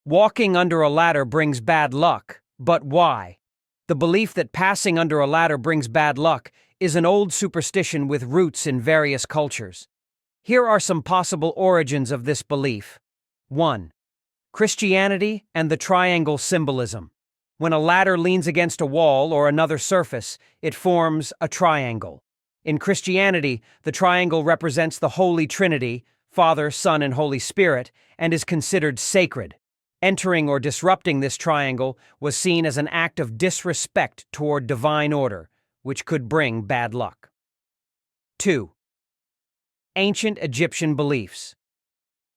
Walking under a ladder brings bad luck, but why? The belief that passing under a ladder brings bad luck is an old superstition with roots in various cultures. Here are some possible origins of this belief. 1. Christianity and the triangle symbolism. When a ladder leans against a wall or another surface, it forms a triangle. In Christianity, the triangle represents the Holy Trinity, Father, Son, and Holy Spirit, and is considered sacred. Entering or disrupting this triangle was seen as an act of disrespect toward divine order, which could bring bad luck. 2. Ancient Egyptian beliefs.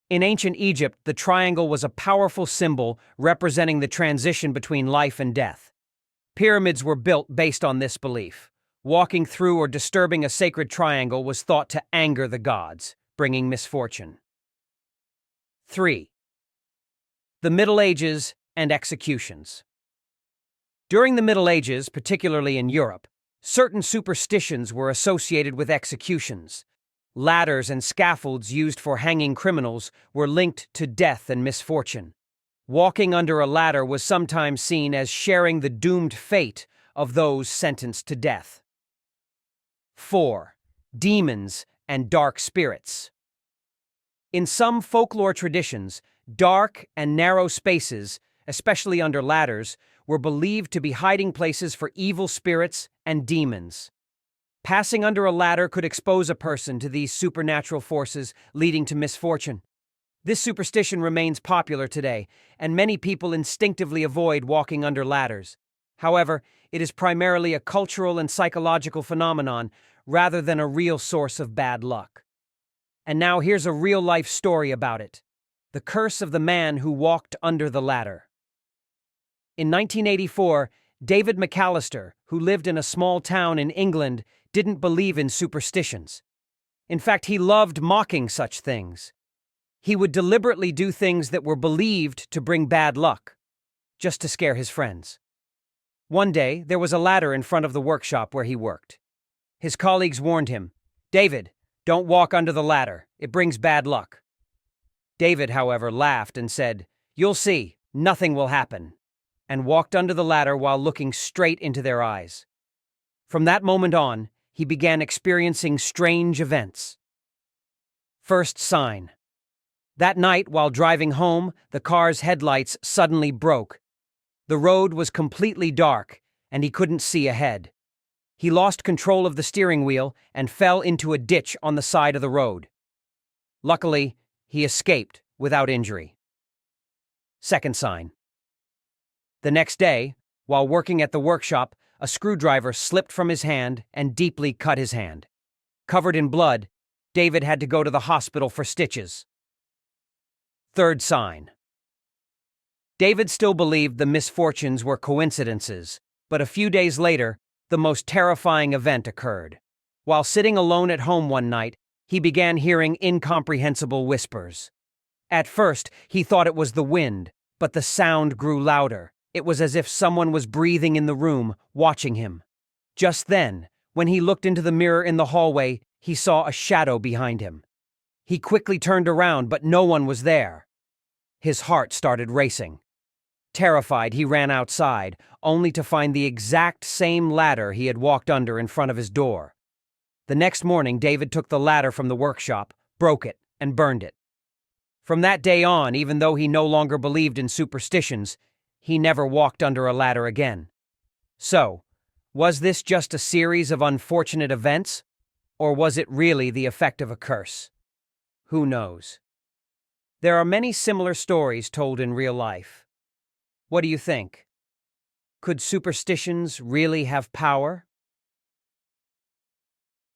In ancient Egypt, the triangle was a powerful symbol representing the transition between life and death. Pyramids were built based on this belief. Walking through or disturbing a sacred triangle was thought to anger the gods, bringing misfortune. 3. The Middle Ages and executions. During the Middle Ages, particularly in Europe, certain superstitions were associated with executions. Ladders and scaffolds used for hanging criminals were linked to death and misfortune. Walking under a ladder was sometimes seen as sharing the doomed fate of those sentenced to death. 4. Demons and dark spirits. In some folklore traditions, dark and narrow spaces, especially under ladders, were believed to be hiding places for evil spirits and demons. Passing under a ladder could expose a person to these supernatural forces, leading to misfortune. This superstition remains popular today, and many people instinctively avoid walking under ladders. However, it is primarily a cultural and psychological phenomenon rather than a real source of bad luck. And now here's a real-life story about it. The curse of the man who walked under the ladder. In 1984, David McAllister, who lived in a small town in England, didn't believe in superstitions. In fact, he loved mocking such things. He would deliberately do things that were believed to bring bad luck, just to scare his friends. One day, there was a ladder in front of the workshop where he worked. His colleagues warned him, "David, don't walk under the ladder. It brings bad luck." David, however, laughed and said, "You'll see, nothing will happen," and walked under the ladder while looking straight into their eyes. From that moment on, he began experiencing strange events. First sign. That night, while driving home, the car's headlights suddenly broke. The road was completely dark, and he couldn't see ahead. He lost control of the steering wheel and fell into a ditch on the side of the road. Luckily, he escaped without injury. Second sign. The next day, while working at the workshop, a screwdriver slipped from his hand and deeply cut his hand. Covered in blood, David had to go to the hospital for stitches. Third sign. David still believed the misfortunes were coincidences, but a few days later, the most terrifying event occurred. While sitting alone at home one night, he began hearing incomprehensible whispers. At first, he thought it was the wind, but the sound grew louder. It was as if someone was breathing in the room, watching him. Just then, when he looked into the mirror in the hallway, he saw a shadow behind him. He quickly turned around, but no one was there. His heart started racing. Terrified, he ran outside, only to find the exact same ladder he had walked under in front of his door. The next morning, David took the ladder from the workshop, broke it, and burned it. From that day on, even though he no longer believed in superstitions, he never walked under a ladder again. So, was this just a series of unfortunate events? Or was it really the effect of a curse? Who knows? There are many similar stories told in real life. What do you think? Could superstitions really have power?